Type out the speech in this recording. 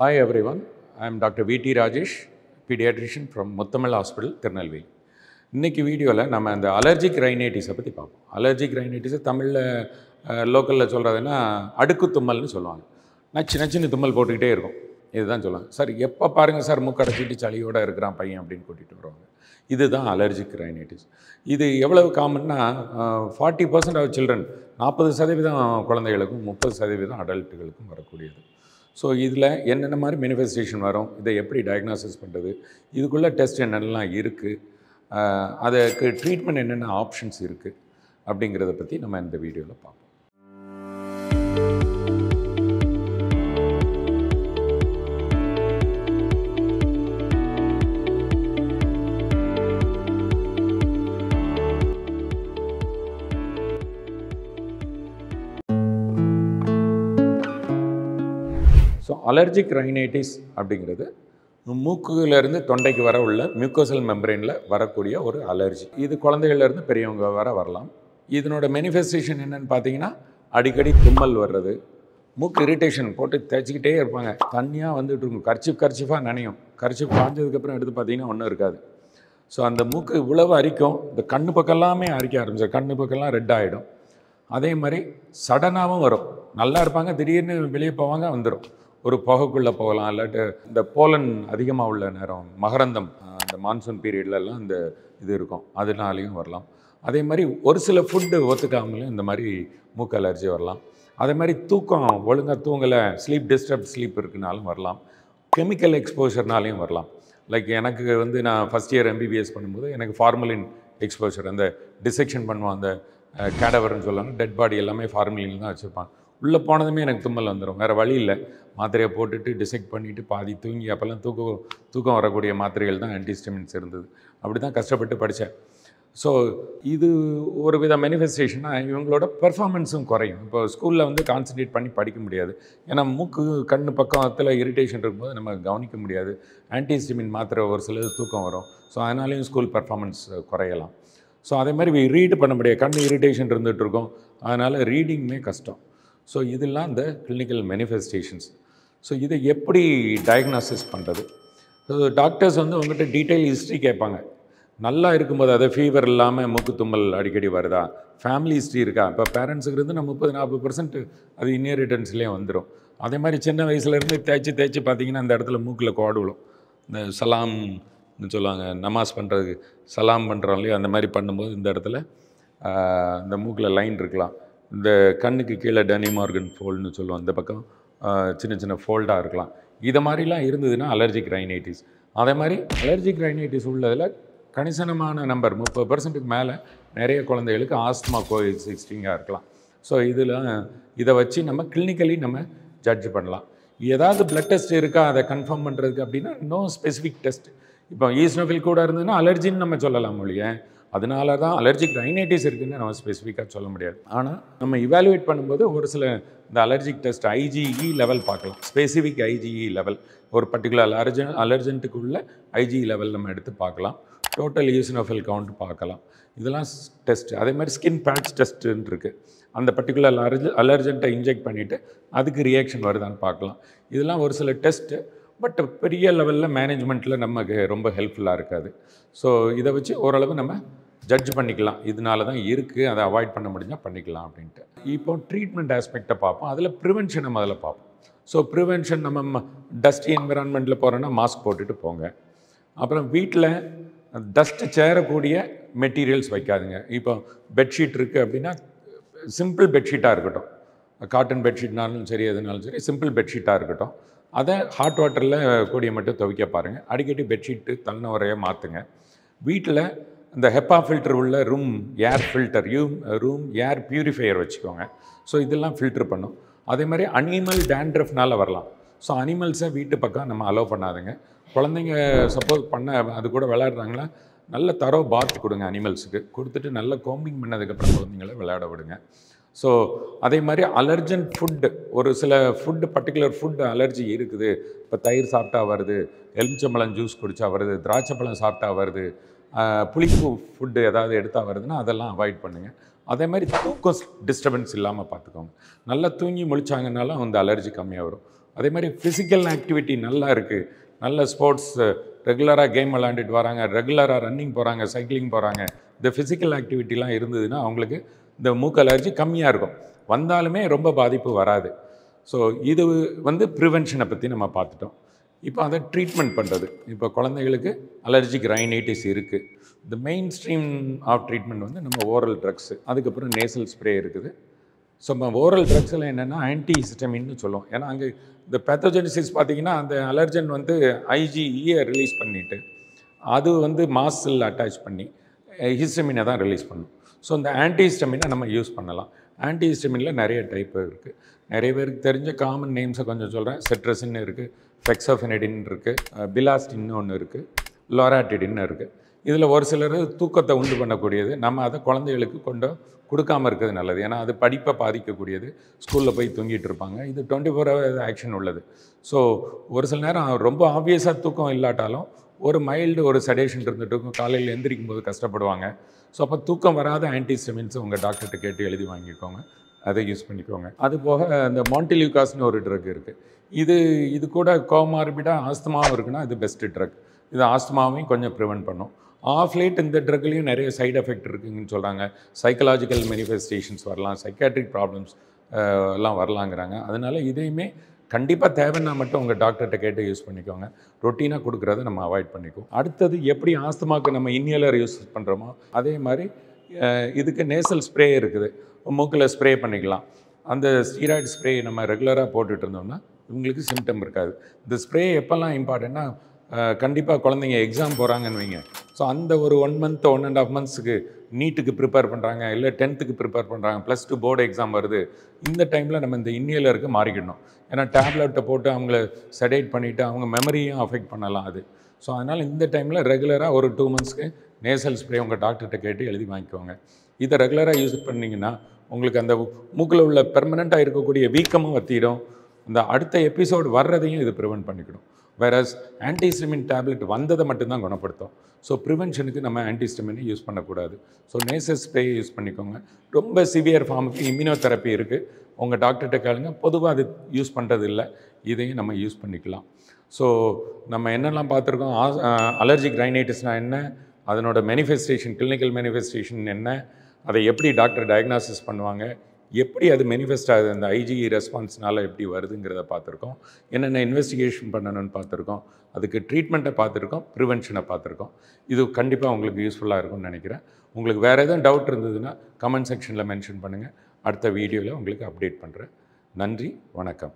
Hi everyone, I am Dr. V.T. Rajesh, pediatrician from Muthamal Hospital, Tirunelveli. இன்னைக்கு வீடியோவில் நம்ம அந்த அலர்ஜிக் ரைனைட்டிஸை பற்றி பார்ப்போம். அலர்ஜிக் ரைனைட்டிஸை தமிழில் லோக்கலில் சொல்கிறதுன்னா அடுக்கு தும்மல்னு சொல்லுவாங்க. நச்சுன்னு தும்மல் போட்டுக்கிட்டே இருக்கும். இதுதான் சொல்லுவாங்க. சார் எப்போ பாருங்கள் சார் மூக்கடைச்சிட்டு சளியோடு இருக்கிறான் பையன் அப்படின்னு கூட்டிகிட்டு வருவாங்க. இதுதான் அலர்ஜிக் ரைனைட்டிஸ். இது எவ்வளவு காமன்னா 40% ஆஃப் சில்ட்ரன் 40% குழந்தைகளுக்கும் 30% அடல்ட்டுகளுக்கும் வரக்கூடியது. ஸோ இதில் என்னென்ன மாதிரி மேனிஃபெஸ்டேஷன் வரும், இதை எப்படி டயக்னாசிஸ் பண்ணுறது, இதுக்குள்ளே டெஸ்ட் என்னென்னலாம் இருக்குது, அதுக்கு ட்ரீட்மெண்ட் என்னென்ன ஆப்ஷன்ஸ் இருக்குது அப்படிங்கிறத பற்றி நம்ம இந்த வீடியோவில் பார்ப்போம். ஸோ அலர்ஜிக் ரைனைட்டிஸ் அப்படிங்கிறது மூக்குலேருந்து தொண்டைக்கு வர உள்ள மியூக்கோசல் மெம்பரேனில் வரக்கூடிய ஒரு அலர்ஜி. இது குழந்தைகள்லேருந்து பெரியவங்க வரலாம். இதனோட மேனிஃபெஸ்டேஷன் என்னென்னு பார்த்தீங்கன்னா அடிக்கடி தும்மல் வர்றது, மூக்கு இரிட்டேஷன் போட்டு தேய்ச்சிக்கிட்டே இருப்பாங்க, தண்ணியாக வந்துட்டு இருக்கும், கர்ச்சிஃபாக நனையும், கர்ச்சிஃப் காஞ்சதுக்கப்புறம் எடுத்து பார்த்தீங்கன்னா ஒன்றும் இருக்காது. ஸோ அந்த மூக்கு இவ்வளவு அரிக்கும், இந்த கண்ணு பக்கம்லாமே அரிக்க ஆரம்பிச்சிடும், கண்ணு பக்கம்லாம் ரெட் ஆகிடும். அதே மாதிரி சடனாகவும் வரும், நல்லா இருப்பாங்க, திடீர்னு வெளியே போவாங்க வந்துடும், ஒரு புகைக்குள்ளே போகலாம், இல்லாட்டு இந்த போலன் அதிகமாக உள்ள நேரம் மகரந்தம் அந்த மான்சூன் பீரியட்லலாம் இந்த இது இருக்கும், அதனாலையும் வரலாம். அதே மாதிரி ஒரு சில ஃபுட்டு ஒத்துக்காமலும் இந்த மாதிரி மூக்கு அலர்ஜி வரலாம். அதே மாதிரி தூக்கம் ஒழுங்காக தூங்கலை, ஸ்லீப் இருக்குனாலும் வரலாம். கெமிக்கல் எக்ஸ்போஷர்னாலையும் வரலாம். லைக் எனக்கு நான் ஃபஸ்ட் இயர் MBBS பண்ணும்போது எனக்கு ஃபார்மலின் எக்ஸ்போஷர், அந்த டிசெக்ஷன் பண்ணுவோம், அந்த கேடவர்னு சொல்லுவாங்க, டெட் பாடி எல்லாமே ஃபார்மலின் தான் வச்சுருப்பாங்க. உள்ளே போனதுமே எனக்கு தும்மல் வந்துடும், வேறு வழி இல்லை, மாத்திரையை போட்டுட்டு டிசெக்ட் பண்ணிவிட்டு பாதி தூங்கி, அப்போல்லாம் தூக்கம் வரக்கூடிய மாத்திரைகள் தான் ஆன்டிஹிஸ்டமின்ஸ் இருந்தது. அப்படி தான் கஷ்டப்பட்டு படித்தேன். ஸோ இது ஒரு வித மேனிஃபெஸ்டேஷனாக இவங்களோட பெர்ஃபார்மன்ஸும் குறையும். இப்போ ஸ்கூலில் கான்சன்ட்ரேட் பண்ணி படிக்க முடியாது, ஏன்னா மூக்கு கண்ணு பக்கத்தில் இரிட்டேஷன் இருக்கும்போது நம்ம கவனிக்க முடியாது. ஆன்டிஹிஸ்டமின் மாத்திரை ஒரு சிலது தூக்கம் வரும், ஸோ அதனாலேயும் ஸ்கூல் பெர்ஃபார்மன்ஸ் குறையலாம். ஸோ அதே மாதிரி ரீடு பண்ண முடியாது, கண் இரிட்டேஷன் இருந்துகிட்டு இருக்கும், அதனால் ரீடிங்குமே கஷ்டம். ஸோ இதெல்லாம் இந்த கிளினிக்கல் மேனிஃபெஸ்டேஷன்ஸ். ஸோ இதை எப்படி டயக்னாசிஸ் பண்ணுறது? ஸோ டாக்டர்ஸ் உங்கள்கிட்ட டீட்டெயில் ஹிஸ்ட்ரி கேட்பாங்க. நல்லா இருக்கும்போது அதை ஃபீவர் இல்லாமல் மூக்கு தும்மல் அடிக்கடி வருதா, ஃபேமிலி ஹிஸ்ட்ரி இருக்கா. இப்போ பேரண்ட்ஸுக்கு இருந்து நம்ம 30-40% அது இன்ஹெரிட்டன்ஸ்லேயே வந்துடும். அதே மாதிரி சின்ன வயசுலேருந்து தேய்ச்சி பார்த்தீங்கன்னா அந்த இடத்துல மூக்கில் கோடு விழும். இந்த சலாம்னு சொல்லுவாங்க, நமாஸ் பண்ணுறதுக்கு சலாம் பண்ணுறோம் இல்லையா, அந்த மாதிரி பண்ணும்போது இந்த இடத்துல இந்த மூக்கில் லைன் இருக்கலாம். இந்த கண்ணுக்கு கீழே டனி மார்கன் ஃபோல்டுன்னு சொல்லுவோம், இந்த பக்கம் சின்ன ஃபோல்டாக இருக்கலாம். இதை மாதிரிலாம் இருந்ததுன்னா அலர்ஜிக் ரைனைட்டிஸ். அதே மாதிரி அலர்ஜிக் ரைனைட்டிஸ் உள்ளதில் கணிசனமான நம்பர் 30%க்கு மேலே நிறைய குழந்தைகளுக்கு ஆஸ்துமா கோஎக்ஸிஸ்டிங்காக இருக்கலாம். ஸோ இதை வச்சு நம்ம கிளினிக்கலி நம்ம ஜட்ஜ் பண்ணலாம். ஏதாவது பிளட் டெஸ்ட் இருக்கா அதை கன்ஃபார்ம் பண்ணுறதுக்கு அப்படின்னா நோ ஸ்பெசிஃபிக் டெஸ்ட். இப்போ ஈஸ்னோஃபில் கூட இருந்ததுன்னா அலர்ஜின்னு நம்ம சொல்லலாம் மொழியே, அதனால தான் அலர்ஜிக் ரைனைட்டிஸ் இருக்குதுன்னு நம்ம ஸ்பெசிஃபிக்காக சொல்ல முடியாது. ஆனால் நம்ம இவாலுவேட் பண்ணும்போது ஒரு சில இந்த அலர்ஜிக் டெஸ்ட் IgE லெவல் பார்க்கலாம், ஸ்பெசிஃபிக் IgE லெவல், ஒரு பர்டிகுலர் அலர்ஜென்ட்டுக்குள்ள IgE லெவல் நம்ம எடுத்து பார்க்கலாம், டோட்டல் ஈஸ்னோஃபில் கவுண்ட் பார்க்கலாம், இதெல்லாம் டெஸ்ட். அதே மாதிரி ஸ்கின் பேட்ச் டெஸ்ட்டுன்னு இருக்குது, அந்த பர்டிகுலர் அலர்ஜென்ட்டை இன்ஜெக்ட் பண்ணிவிட்டு அதுக்கு ரியாக்ஷன் வருதான்னு பார்க்கலாம். இதெல்லாம் ஒரு சில டெஸ்ட்டு, பட் பெரிய லெவலில் மேனேஜ்மெண்ட்டில் நமக்கு ரொம்ப ஹெல்ப்ஃபுல்லாக இருக்காது. ஸோ இதை வச்சு ஓரளவு நம்ம ஜட்ஜ் பண்ணிக்கலாம், இதனால தான் இருக்குது, அதை அவாய்ட் பண்ண முடிஞ்சால் பண்ணிக்கலாம் அப்படின்ட்டு. இப்போ ட்ரீட்மெண்ட் ஆஸ்பெக்டை பார்ப்போம், அதில் ப்ரிவென்ஷனை முதல்ல பார்ப்போம். ஸோ ப்ரிவென்ஷன், நம்ம டஸ்டி என்விரான்மெண்ட்டில் போகிறோன்னா மாஸ்க் போட்டுட்டு போங்க. அப்புறம் வீட்டில் டஸ்ட்டு சேரக்கூடிய மெட்டீரியல்ஸ் வைக்காதுங்க. இப்போ பெட்ஷீட் இருக்குது அப்படின்னா சிம்பிள் பெட்ஷீட்டாக இருக்கட்டும், காட்டன் பெட்ஷீட்னாலும் சரி எதுனாலும் சரி சிம்பிள் பெட்ஷீட்டாக இருக்கட்டும், அதை ஹாட் வாட்டரில் கூடிய மட்டும் துவைக்க பாருங்கள். அடிக்கடி பெட்ஷீட்டு தள்ள உரையை மாற்றுங்க. வீட்டில் இந்த ஹெப்பா ஃபில்டர் உள்ள ரூம் ஏர் பியூரிஃபையர் வச்சுக்கோங்க. ஸோ இதெல்லாம் ஃபில்டர் பண்ணும். அதே மாதிரி அனிமல் டேண்ட்ரஃப்னால் வரலாம். ஸோ அனிமல்ஸை வீட்டு பக்கம் நம்ம அலோவ் பண்ணாதுங்க. குழந்தைங்க சப்போஸ் அது கூட விளையாடுறாங்களா, நல்ல தரோ பாத் கொடுங்க, அனிமல்ஸுக்கு கொடுத்துட்டு நல்ல கோம்பிங் பண்ணதுக்கப்புறம் குழந்தைங்களை விளையாட விடுங்க. ஸோ அதே மாதிரி அலர்ஜென்ட் ஃபுட்டு, ஒரு சில ஃபுட்டு பர்டிகுலர் ஃபுட்டு அலர்ஜி இருக்குது. இப்போ தயிர் சாப்பிட்டா வருது, எலுமிச்சம்பழம் ஜூஸ் குடித்தா வருது, திராட்சைப்பழம் சாப்பிட்டா வருது, புளிப்பு ஃபுட்டு ஏதாவது எடுத்தால் வருதுன்னா அதெல்லாம் அவாய்ட் பண்ணுங்கள். அதே மாதிரி தூக்கம் டிஸ்டர்பன்ஸ் இல்லாமல் பார்த்துக்கோங்க. நல்லா தூங்கி முழிச்சாங்கனாலும் அந்த அலர்ஜி கம்மியாக வரும். அதே மாதிரி ஃபிசிக்கல் ஆக்டிவிட்டி நல்லா இருக்குது, நல்ல ஸ்போர்ட்ஸ் ரெகுலராக கேம் விளாண்டுட்டு வராங்க, ரெகுலராக ரன்னிங் போகிறாங்க, சைக்கிளிங் போகிறாங்க, இந்த ஃபிசிக்கல் ஆக்டிவிட்டிலாம் இருந்ததுன்னா அவங்களுக்கு இந்த மூக்கு அலர்ஜி கம்மியாக இருக்கும். வந்தாலுமே ரொம்ப பாதிப்பு வராது. ஸோ இது வந்து ப்ரிவென்ஷனை பற்றி நம்ம பார்த்துட்டோம். இப்போ அதை ட்ரீட்மெண்ட் பண்ணுறது. இப்போ குழந்தைகளுக்கு அலர்ஜிக் ரைனைட்டிஸ் இருக்குது. இந்த மெயின் ஸ்ட்ரீம் ஆஃப் ட்ரீட்மெண்ட் வந்து நம்ம ஓரல் ட்ரக்ஸு, அதுக்கப்புறம் நேசல் ஸ்ப்ரே இருக்குது. ஸோ நம்ம ஓரல் ட்ரக்ஸில் என்னென்னா ஆன்டி ஹிஸ்டமின்னு சொல்லுவோம். ஏன்னா அங்கே இந்த பேத்தோஜெனிசிஸ் பார்த்திங்கன்னா அந்த அலர்ஜன் வந்து ஐஜிஇயை ரிலீஸ் பண்ணிவிட்டு அது வந்து மாஸ்டில் அட்டாச் பண்ணி ஹிஸ்டமினை தான் ரிலீஸ் பண்ணும். ஸோ இந்த ஆன்டி ஹிஸ்டமினை நம்ம யூஸ் பண்ணலாம். ஆன்டி ஹிஸ்டமினில் நிறைய டைப்பு இருக்குது. நிறைய பேருக்கு தெரிஞ்ச காமன் நேம்ஸை கொஞ்சம் சொல்கிறேன். செட்ரஸின்னு இருக்குது, ஃபெக்ஸோஃபெனடின் இருக்குது, பிலாஸ்டின்னு ஒன்று இருக்குது, லோராட்டிடின்னு இருக்குது. இதில் ஒரு சிலர் தூக்கத்தை உண்டு பண்ணக்கூடியது. நம்ம அதை குழந்தைகளுக்கு கொடுக்காமல் இருக்கிறது நல்லது. ஏன்னா அது படிப்பை பாதிக்கக்கூடியது. ஸ்கூலில் போய் தூங்கிட்டு இருப்பாங்க. இது 24 hours ஆக்ஷன் உள்ளது. ஸோ ஒரு சில நேரம் ரொம்ப ஆப்வியஸாக தூக்கம் இல்லாட்டாலும் ஒரு மைல்டு ஒரு செடேஷன் இருந்துட்டு இருக்கும். காலையில் எந்திரிக்கும் போது கஷ்டப்படுவாங்க. ஸோ அப்போ தூக்கம் வராத ஆன்டிஹிஸ்டமின்ஸ் உங்கள் டாக்டர்கிட்ட கேட்டு எழுதி வாங்கிக்கோங்க, அதை யூஸ் பண்ணிக்கோங்க. அது போக இந்த மாண்டிலியூகாஸ்னு ஒரு ட்ரக் இருக்குது. இது கூட கோமார்பிடாக ஆஸ்துமாவும் இருக்குன்னா இது பெஸ்ட்டு ட்ரக். இது ஆஸ்துமாவையும் கொஞ்சம் ப்ரிவென்ட் பண்ணும். ஆஃப் லேட் இந்த ட்ரக்லேயும் நிறைய சைடு எஃபெக்ட் இருக்குதுன்னு சொல்கிறாங்க. சைக்கலாஜிக்கல் மேனிஃபெஸ்டேஷன்ஸ் வரலாம், சைக்காட்ரிக் ப்ராப்ளம்ஸ் எல்லாம் வரலாங்கிறாங்க. அதனால் இதையுமே கண்டிப்பாக தேவைன்னா மட்டும் உங்கள் டாக்டர்கிட்ட கேட்டு யூஸ் பண்ணிக்கோங்க. ரொட்டீனாக கொடுக்குறத நம்ம அவாய்ட் பண்ணிக்குவோம். அடுத்தது எப்படி ஆஸ்துமாவுக்கு நம்ம இன்ஹேலர் யூஸ் பண்ணுறோமோ அதே மாதிரி இதுக்கு நேசல் ஸ்ப்ரே இருக்குது. மூக்கில் ஸ்ப்ரே பண்ணிக்கலாம். அந்த ஸ்டீராய்டு ஸ்ப்ரே நம்ம ரெகுலராக போட்டுட்டு இருந்தோம்னா இவங்களுக்கு சிம்டம் இருக்காது. இந்த ஸ்ப்ரே எப்போல்லாம் இம்பார்ட்டன்னா கண்டிப்பாக குழந்தைங்க எக்ஸாம் போகிறாங்கன்னு வைங்க. ஸோ அந்த ஒரு 1 month 1.5 months நீட்டுக்கு ப்ரிப்பேர் பண்ணுறாங்க, இல்லை 10th ப்ரிப்பேர் பண்ணுறாங்க, +2 போர்டு எக்ஸாம் வருது. இந்த டைமில் நம்ம இந்த இன்ஹேலருக்கு மாறிக்கணும். ஏன்னா டேப்லெட்டை போட்டு அவங்கள செடேட் பண்ணிவிட்டு அவங்க மெமரியும் அஃபெக்ட் பண்ணலாம் அது. ஸோ அதனால் இந்த டைமில் ரெகுலராக ஒரு 2 months நேசல் ஸ்ப்ரே உங்கள் டாக்டர்கிட்ட கேட்டு எழுதி வாங்கிக்கோங்க. இதை ரெகுலராக யூஸ் பண்ணிங்கன்னா உங்களுக்கு அந்த மூக்கில் உள்ள பெர்மனெண்ட்டாக இருக்கக்கூடிய வீக்கமும் வத்திடும். இந்த அடுத்த எபிசோடு வர்றதையும் இது ப்ரிவென்ட் பண்ணிக்கணும். வேறஸ் ஆன்டிஹிஸ்டமின் டேப்லெட் வந்ததை மட்டும்தான் குணப்படுத்தும். ஸோ ப்ரிவென்ஷனுக்கு நம்ம ஆன்டிஹிஸ்டமினை யூஸ் பண்ணக்கூடாது. ஸோ நேசல் ஸ்ப்ரே யூஸ் பண்ணிக்கோங்க. ரொம்ப சிவியர் ஃபார்முக்கு இம்யூனோதெரப்பி இருக்குது. உங்கள் டாக்டர்கிட்ட கேளுங்க. பொதுவாக அது யூஸ் பண்ணுறது இல்லை. இதையும் நம்ம யூஸ் பண்ணிக்கலாம். ஸோ நம்ம என்னெல்லாம் பார்த்துருக்கோம், அலர்ஜிக் ரைனைட்டிஸ்னால் என்ன, அதனோட மேனிஃபெஸ்டேஷன், கிளினிக்கல் மேனிஃபெஸ்டேஷன் என்ன, அதை எப்படி டாக்டர் டயக்னாசிஸ் பண்ணுவாங்க, எப்படி அது மேனிஃபெஸ்ட் ஆகுது, அந்த ஐஜிஇ ரெஸ்பான்ஸ்னால எப்படி வருதுங்கிறத பார்த்துருக்கோம். என்னென்ன இன்வெஸ்டிகேஷன் பண்ணணும்னு பார்த்துருக்கோம். அதுக்கு ட்ரீட்மெண்ட்டை பார்த்துருக்கோம், ப்ரிவென்ஷனை பார்த்துருக்கோம். இது கண்டிப்பாக உங்களுக்கு யூஸ்ஃபுல்லாக இருக்கும்னு நினைக்கிறேன். உங்களுக்கு வேறு எதுவும் டவுட் இருந்ததுன்னா கமெண்ட் செக்ஷனில் மென்ஷன் பண்ணுங்கள். அடுத்த வீடியோவில் உங்களுக்கு அப்டேட் பண்ணுறேன். நன்றி, வணக்கம்.